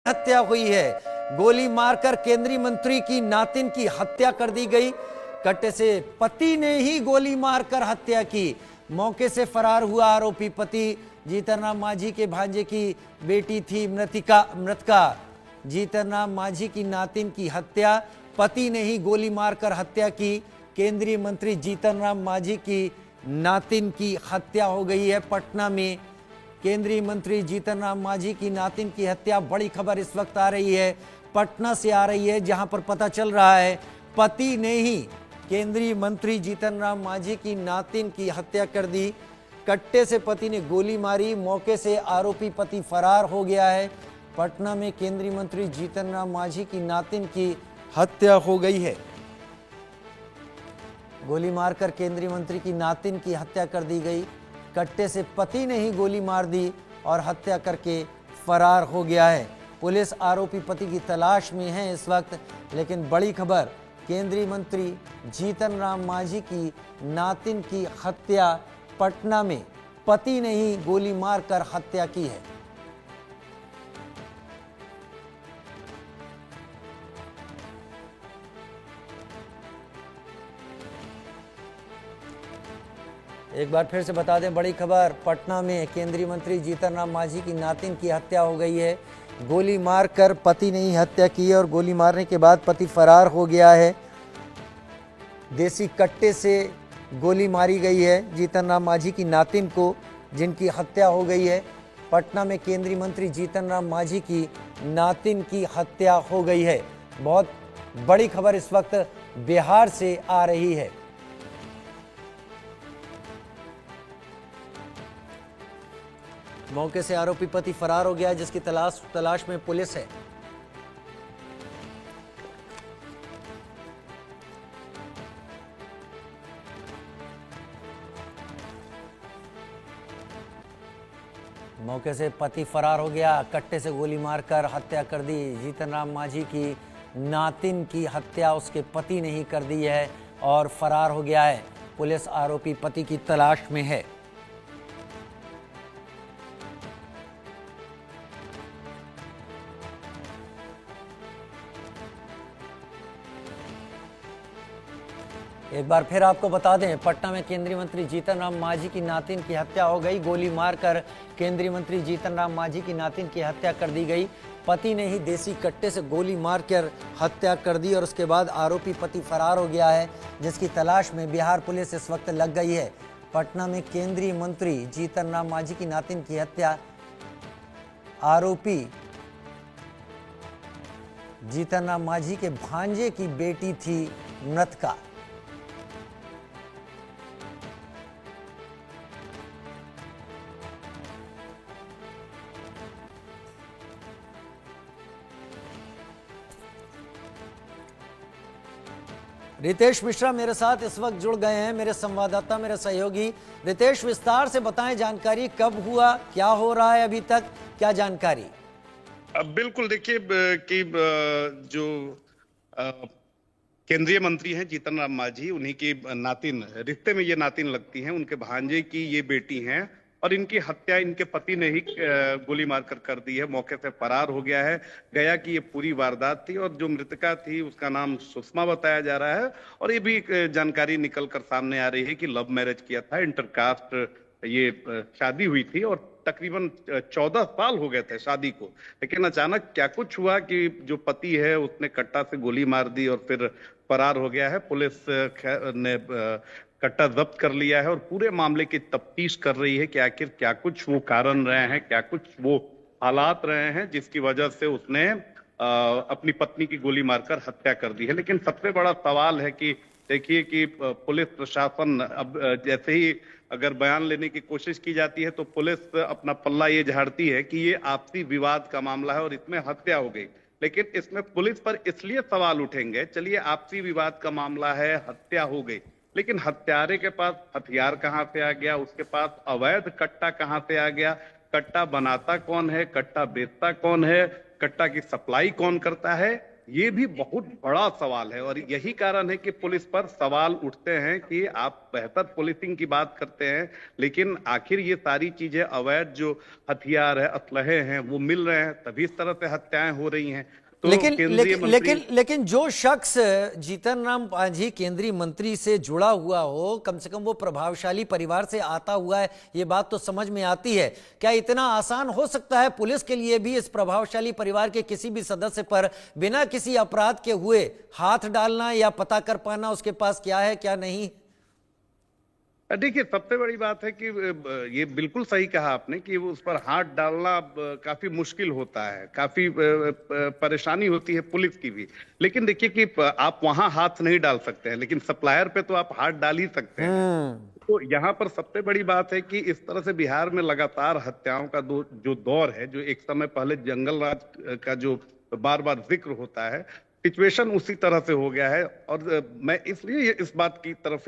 हत्या हुई है। गोली मारकर केंद्रीय मंत्री की नातिन की हत्या कर दी गई। कट्टे से पति ने ही गोली मारकर हत्या की। मौके से फरार हुआ आरोपी पति जीतन राम मांझी के भांजे की बेटी थी मृतका। जीतन राम मांझी की नातिन की हत्या पति ने ही गोली मारकर हत्या की। केंद्रीय मंत्री जीतन राम मांझी की नातिन की हत्या हो गई है पटना में। केंद्रीय मंत्री जीतन राम मांझी की नातिन की हत्या, बड़ी खबर इस वक्त आ रही है, पटना से आ रही है, जहां पर पता चल रहा है पति ने ही केंद्रीय मंत्री जीतन राम मांझी की नातिन की हत्या कर दी। कट्टे से पति ने गोली मारी। मौके से आरोपी पति फरार हो गया है। पटना में केंद्रीय मंत्री जीतन राम मांझी की नातिन की हत्या हो गई है। गोली मारकर केंद्रीय मंत्री की नातिन की हत्या कर दी गई। कट्टे से पति ने ही गोली मार दी और हत्या करके फरार हो गया है। पुलिस आरोपी पति की तलाश में है इस वक्त। लेकिन बड़ी खबर, केंद्रीय मंत्री जीतन राम मांझी की नातिन की हत्या पटना में पति ने ही गोली मारकर हत्या की है। एक बार फिर से बता दें, बड़ी खबर, पटना में केंद्रीय मंत्री जीतन राम मांझी की नातिन की हत्या हो गई है। गोली मारकर पति ने ही हत्या की है और गोली मारने के बाद पति फरार हो गया है। देसी कट्टे से गोली मारी गई है जीतन राम मांझी की नातिन को, जिनकी हत्या हो गई है। पटना में केंद्रीय मंत्री जीतन राम मांझी की नातिन की हत्या हो गई है। बहुत बड़ी खबर इस वक्त बिहार से आ रही है। मौके से आरोपी पति फरार हो गया है, जिसकी तलाश में पुलिस है। मौके से पति फरार हो गया। कट्टे से गोली मारकर हत्या कर दी। जीतन राम मांझी की नातिन की हत्या उसके पति ने ही कर दी है और फरार हो गया है। पुलिस आरोपी पति की तलाश में है। एक बार फिर आपको बता दें, पटना में केंद्रीय मंत्री जीतन राम मांझी की नातिन की हत्या हो गई। गोली मारकर केंद्रीय मंत्री जीतन राम मांझी की नातिन की हत्या कर दी गई। पति ने ही देसी कट्टे से गोली मारकर हत्या कर दी और उसके बाद आरोपी पति फरार हो गया है, जिसकी तलाश में बिहार पुलिस इस वक्त लग गई है। पटना में केंद्रीय मंत्री जीतन राम मांझी की नातिन की हत्या आरोपी जीतन राम मांझी के भांजे की बेटी थी मृतका। रितेश मिश्रा मेरे साथ इस वक्त जुड़ गए हैं, मेरे संवाददाता, मेरे सहयोगी। रितेश, विस्तार से बताएं जानकारी, कब हुआ, क्या हो रहा है अभी तक, क्या जानकारी? बिल्कुल, देखिए कि जो केंद्रीय मंत्री हैं जीतन राम मांझी, उन्हीं की नातिन, रिश्ते में ये नातिन लगती हैं, उनके भांजे की ये बेटी हैं और इनकी हत्या इनके पति ने ही गोली मारकर कर दी है। मौके से फरार हो गया है। गया कि ये पूरी वारदात थी और जो मृतका थी उसका नाम सुषमा बताया जा रहा है और ये भी जानकारी निकल कर सामने आ रही है कि लव मैरिज किया था, इंटरकास्ट ये शादी हुई थी और तकरीबन 14 साल हो गए थे शादी को। लेकिन अचानक क्या कुछ हुआ कि जो पति है उसने कट्टा से गोली मार दी और फिर फरार हो गया है। पुलिस ने कट्टा जब्त कर लिया है और पूरे मामले की तफ्तीश कर रही है कि आखिर क्या कुछ वो कारण रहे हैं, क्या कुछ वो हालात रहे हैं जिसकी वजह से उसने अपनी पत्नी की गोली मारकर हत्या कर दी है। लेकिन सबसे बड़ा सवाल है कि देखिए कि पुलिस प्रशासन अब जैसे ही अगर बयान लेने की कोशिश की जाती है तो पुलिस अपना पल्ला ये झाड़ती है कि ये आपसी विवाद का मामला है और इसमें हत्या हो गई। लेकिन इसमें पुलिस पर इसलिए सवाल उठेंगे, चलिए आपसी विवाद का मामला है, हत्या हो गई, लेकिन हत्यारे के पास हथियार कहां से आ गया, उसके पास अवैध कट्टा कहां से आ गया, कट्टा बनाता कौन है, कट्टा बेचता कौन है, कट्टा की सप्लाई कौन करता है, ये भी बहुत बड़ा सवाल है और यही कारण है कि पुलिस पर सवाल उठते हैं कि आप बेहतर पुलिसिंग की बात करते हैं, लेकिन आखिर ये सारी चीजें अवैध जो हथियार है, असलहे हैं, वो मिल रहे हैं, तभी इस तरह से हत्याएं हो रही हैं। तो लेकिन केंद्रीय लेकिन मंत्री लेकिन लेकिन जो शख्स जीतन राम मांझी केंद्रीय मंत्री से जुड़ा हुआ हो, कम से कम वो प्रभावशाली परिवार से आता हुआ है, ये बात तो समझ में आती है। क्या इतना आसान हो सकता है पुलिस के लिए भी इस प्रभावशाली परिवार के किसी भी सदस्य पर बिना किसी अपराध के हुए हाथ डालना या पता कर पाना उसके पास क्या है क्या नहीं? देखिए, सबसे बड़ी बात है कि ये बिल्कुल सही कहा आपने कि वो उस पर हाथ डालना काफी मुश्किल होता है, काफी परेशानी होती है पुलिस की भी। लेकिन देखिए कि आप वहां हाथ नहीं डाल सकते हैं, लेकिन सप्लायर पे तो आप हाथ डाल ही सकते हैं। तो यहाँ पर सबसे बड़ी बात है कि इस तरह से बिहार में लगातार हत्याओं का जो दौर है, जो एक समय पहले जंगल राज का जो बार बार जिक्र होता है, सिचुएशन उसी तरह से हो गया है। और मैं इसलिए इस बात की तरफ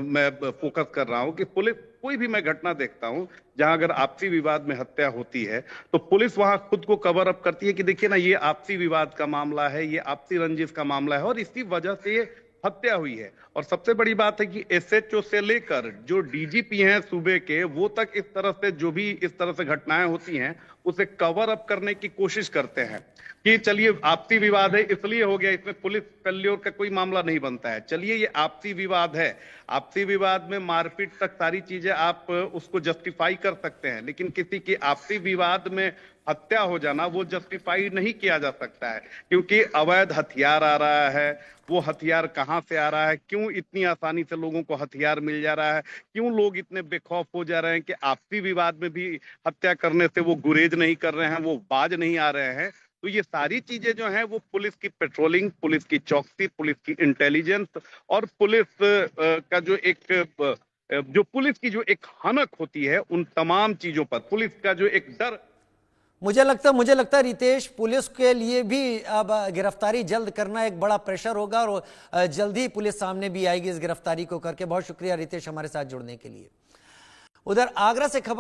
मैं फोकस कर रहा हूं कि पुलिस कोई भी मैं घटना देखता हूं जहां अगर आपसी विवाद में हत्या होती है तो पुलिस वहां खुद को कवर अप करती है कि देखिए ना, ये आपसी विवाद का मामला है, ये आपसी रंजिश का मामला है और इसी वजह से ये हत्या हुई है। और सबसे बड़ी बात है कि एसएचओ से लेकर जो डीजीपी हैं सूबे के, वो तक इस तरह से जो भी इस तरह से घटनाएं होती हैं उसे कवर अप करने की कोशिश करते हैं कि चलिए आपसी विवाद है इसलिए हो गया, इसमें पुलिस फेल्योर का कोई मामला नहीं बनता है। चलिए ये आपसी विवाद है, आपसी विवाद में मारपीट तक सारी चीजें आप उसको जस्टिफाई कर सकते हैं, लेकिन किसी की आपसी विवाद में हत्या हो जाना वो जस्टिफाई नहीं किया जा सकता है, क्योंकि अवैध हथियार आ रहा है। वो हथियार कहां से आ रहा है, क्यों इतनी आसानी से लोगों को हथियार मिल जा रहा है, क्यों लोग इतने बेखौफ हो जा रहे हैं कि आपसी विवाद में भी हत्या करने से वो गुरेज नहीं कर रहे हैं, वो बाज नहीं आ रहे हैं। तो ये सारी चीजें जो हैं वो पुलिस की पेट्रोलिंग, पुलिस की चौकसी, पुलिस की इंटेलिजेंस और पुलिस का जो जो पुलिस की जो एक हनक होती है, उन तमाम चीजों पर पुलिस का जो एक डर। मुझे लगता है रितेश, पुलिस के लिए भी अब गिरफ्तारी जल्द करना एक बड़ा प्रेशर होगा और जल्द ही पुलिस सामने भी आएगी इस गिरफ्तारी को करके। बहुत शुक्रिया रितेश हमारे साथ जुड़ने के लिए। उधर आगरा से खबर